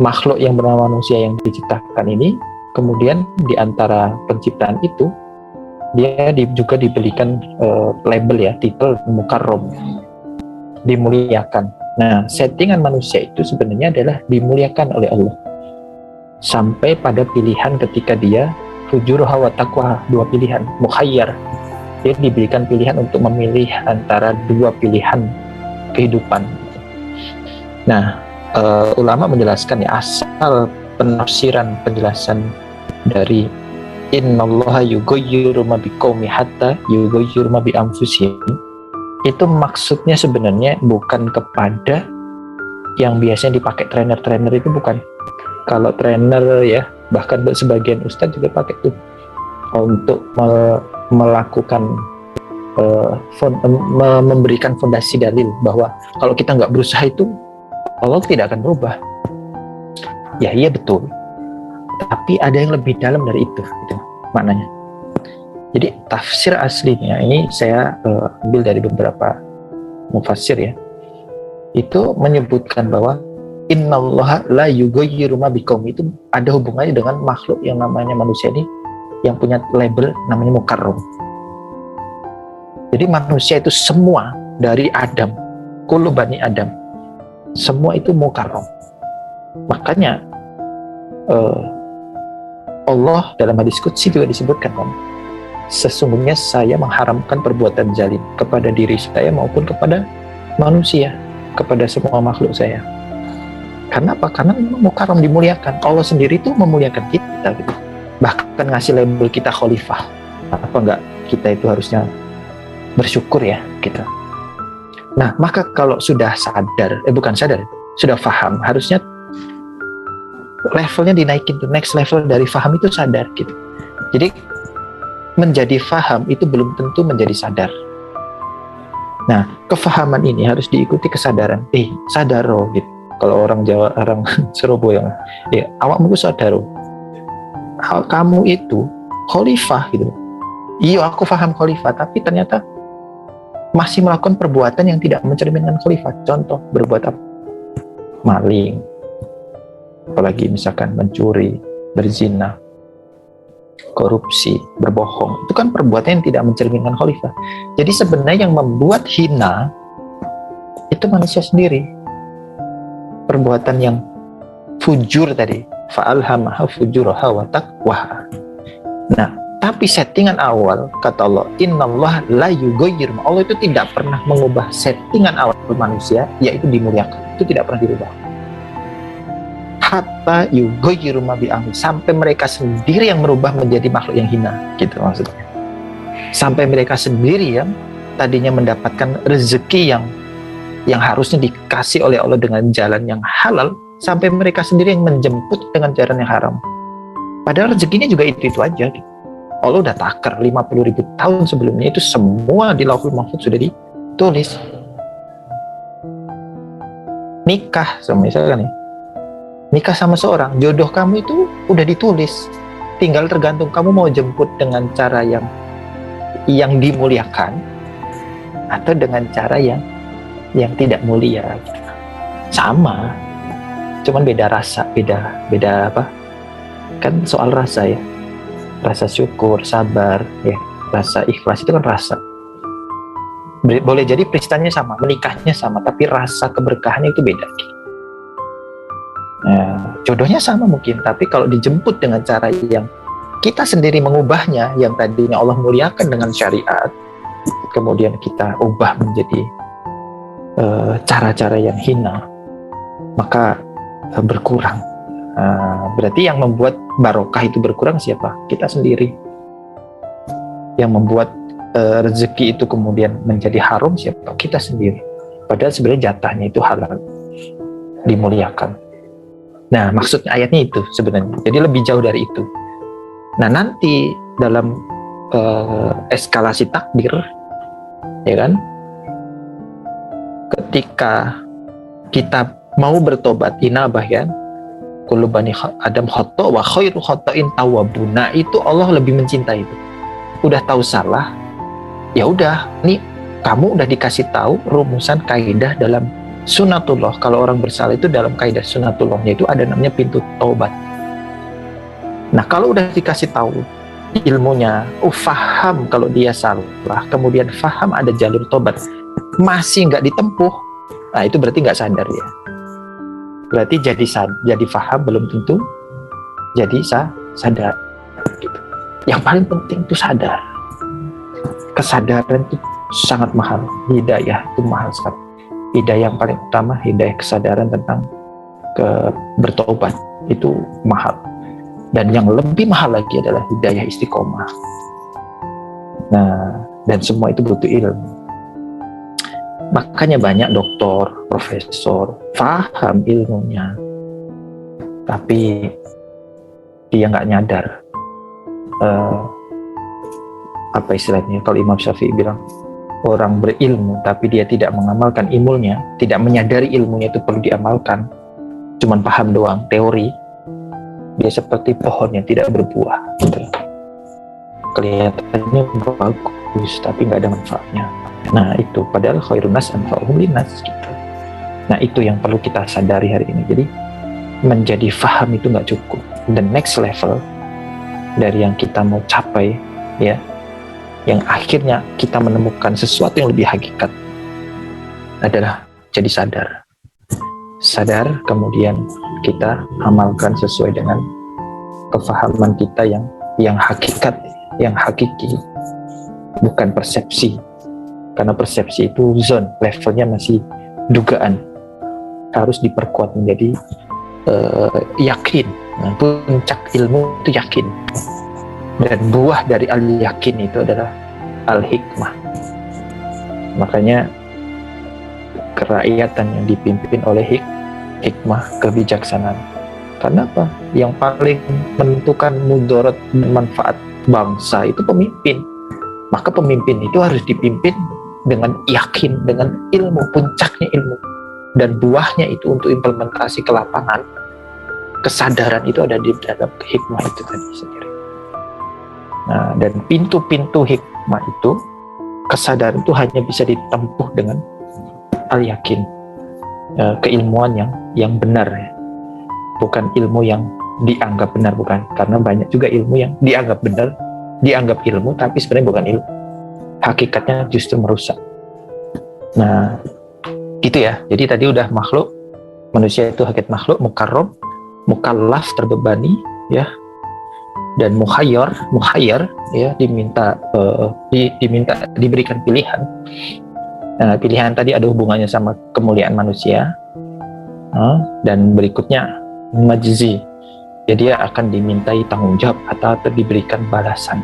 makhluk yang bernama manusia yang diciptakan ini, kemudian di antara penciptaan itu dia juga diberikan label ya, titel mukarram, dimuliakan. Nah, settingan manusia itu sebenarnya adalah dimuliakan oleh Allah sampai pada pilihan ketika dia fujur hawa taqwa, dua pilihan, mukhayyar. Dia diberikan pilihan untuk memilih antara dua pilihan kehidupan. Nah, ulama menjelaskan ya, asal penafsiran penjelasan dari innallaha yughayyiru ma biqaumi hatta yughayyiru ma bi anfusihim, itu maksudnya sebenarnya bukan kepada yang biasanya dipakai trainer itu, bukan. Kalau trainer ya, bahkan sebagian ustadz juga pakai itu untuk melakukan memberikan fondasi dalil bahwa kalau kita nggak berusaha itu Allah tidak akan berubah. Ya iya betul, tapi ada yang lebih dalam dari itu maknanya. Jadi tafsir aslinya ini saya ambil dari beberapa mufassir ya, itu menyebutkan bahwa innallaha la yughayyiru ma biqaumi, itu ada hubungannya dengan makhluk yang namanya manusia ini yang punya label namanya mukarram. Jadi manusia itu semua dari Adam, kullu bani Adam, semua itu mukarram. Makanya Allah dalam hadis qudsi juga disebutkan kan, sesungguhnya saya mengharamkan perbuatan zalim kepada diri saya maupun kepada manusia, kepada semua makhluk saya. Karena apa? Karena memang mukarram, dimuliakan. Allah sendiri itu memuliakan kita gitu. Bahkan ngasih label kita khalifah. Apa enggak kita itu harusnya bersyukur ya kita. Nah, maka kalau sudah sadar, sudah paham, harusnya levelnya dinaikin tuh, next level dari paham itu sadar gitu. Jadi menjadi paham itu belum tentu menjadi sadar. Nah, kefahaman ini harus diikuti kesadaran. Sadar loh gitu. Kalau orang Jawa, orang Surabaya, ya awakmu sadar loh. Kamu itu khalifah gitu. Iya, aku paham khalifah, tapi ternyata masih melakukan perbuatan yang tidak mencerminkan khalifah. Contoh, berbuat apa? Maling, apalagi misalkan mencuri, berzina, korupsi, berbohong. Itu kan perbuatan yang tidak mencerminkan khalifah. Jadi sebenarnya yang membuat hina itu manusia sendiri. Perbuatan yang fujur tadi, fa'alhamaha fujuraha wa taqwaha. Nah, tapi settingan awal kata Allah, innallaha la yughayyiru, Allah itu tidak pernah mengubah settingan awal manusia, yaitu dimuliakan. Itu tidak pernah dirubah. Hatta yughayyiru ma bi anfusihim, sampai mereka sendiri yang merubah menjadi makhluk yang hina, gitu maksudnya. Sampai mereka sendiri yang tadinya mendapatkan rezeki yang harusnya dikasih oleh Allah dengan jalan yang halal, sampai mereka sendiri yang menjemput dengan jalan yang haram. Padahal rezekinya juga itu aja gitu. Allah udah takar 50.000 tahun sebelumnya, itu semua di Lauhul Mahfuz sudah ditulis. Nikah sama misalkan ya, nikah sama seorang, jodoh kamu itu udah ditulis, tinggal tergantung kamu mau jemput dengan cara yang dimuliakan atau dengan cara yang tidak mulia. Sama, cuman beda rasa, beda apa, kan soal rasa ya, rasa syukur, sabar ya, rasa ikhlas, itu kan rasa. Boleh jadi peristannya sama, menikahnya sama, tapi rasa keberkahannya itu beda. Jodohnya sama mungkin, tapi kalau dijemput dengan cara yang kita sendiri mengubahnya, yang tadinya Allah muliakan dengan syariat, kemudian kita ubah menjadi cara-cara yang hina, maka berkurang. Berarti yang membuat barokah itu berkurang siapa? Kita sendiri. Yang membuat rezeki itu kemudian menjadi haram siapa? Kita sendiri. Padahal sebenarnya jatahnya itu halal, dimuliakan. Nah, maksudnya ayatnya itu sebenarnya. Jadi lebih jauh dari itu. Nah, nanti dalam eskalasi takdir, ya kan? Ketika kita mau bertobat, inabah ya, kullu bani Adam khata' wa khairu khata'in tawwabun. Nah, itu Allah lebih mencintai itu. Udah tahu salah, ya udah, nih kamu udah dikasih tahu rumusan kaidah dalam Sunatullah, kalau orang bersalah itu dalam kaidah sunatullahnya itu ada namanya pintu taubat. Nah, kalau udah dikasih tahu ilmunya, faham kalau dia salah, kemudian faham ada jalur tobat, masih nggak ditempuh, nah itu berarti nggak sadar ya. Berarti jadi faham belum tentu jadi sadar. Gitu. Yang paling penting itu sadar. Kesadaran itu sangat mahal. Hidayah itu mahal sekali. Hidayah yang paling utama, hidayah kesadaran tentang bertobat itu mahal. Dan yang lebih mahal lagi adalah hidayah istiqomah. Nah, dan semua itu butuh ilmu. Makanya banyak doktor, profesor, paham ilmunya, tapi dia nggak nyadar. Apa istilahnya? Kalau Imam Syafi'i bilang, orang berilmu tapi dia tidak mengamalkan ilmunya, tidak menyadari ilmunya itu perlu diamalkan, cuman paham doang, teori, dia seperti pohon yang tidak berbuah. Gitu. Kelihatannya bagus, tapi nggak ada manfaatnya. Nah itu, padahal khairun nas anfa'uhum linnas gitu. Nah itu yang perlu kita sadari hari ini. Jadi menjadi faham itu nggak cukup. The next level dari yang kita mau capai, ya, yang akhirnya kita menemukan sesuatu yang lebih hakikat adalah jadi sadar. Sadar, kemudian kita amalkan sesuai dengan kefahaman kita yang hakikat, yang hakiki, bukan persepsi. Karena persepsi itu zone, levelnya masih dugaan. Harus diperkuat menjadi yakin. Nah, puncak ilmu itu yakin. Dan buah dari al-yakin itu adalah al-hikmah. Makanya kerakyatan yang dipimpin oleh hikmah, kebijaksanaan. Karena apa? Yang paling menentukan mudarat dan manfaat bangsa itu pemimpin. Maka pemimpin itu harus dipimpin dengan yakin, dengan ilmu, puncaknya ilmu. Dan buahnya itu untuk implementasi ke lapangan, kesadaran itu ada di dalam hikmah itu tadi sendiri. Nah, dan pintu-pintu hikmah itu, kesadaran itu hanya bisa ditempuh dengan al-yakin, keilmuan yang benar, bukan ilmu yang dianggap benar, bukan. Karena banyak juga ilmu yang dianggap benar, dianggap ilmu, tapi sebenarnya bukan ilmu. Hakikatnya justru merusak. Nah, gitu ya. Jadi tadi udah makhluk, manusia itu hakikat makhluk, mukarram, mukallaf, terbebani, ya, dan mukhayyar, ya, diberikan pilihan. Nah, pilihan tadi ada hubungannya sama kemuliaan manusia, dan berikutnya majzi, jadi dia akan dimintai tanggung jawab atau diberikan balasan.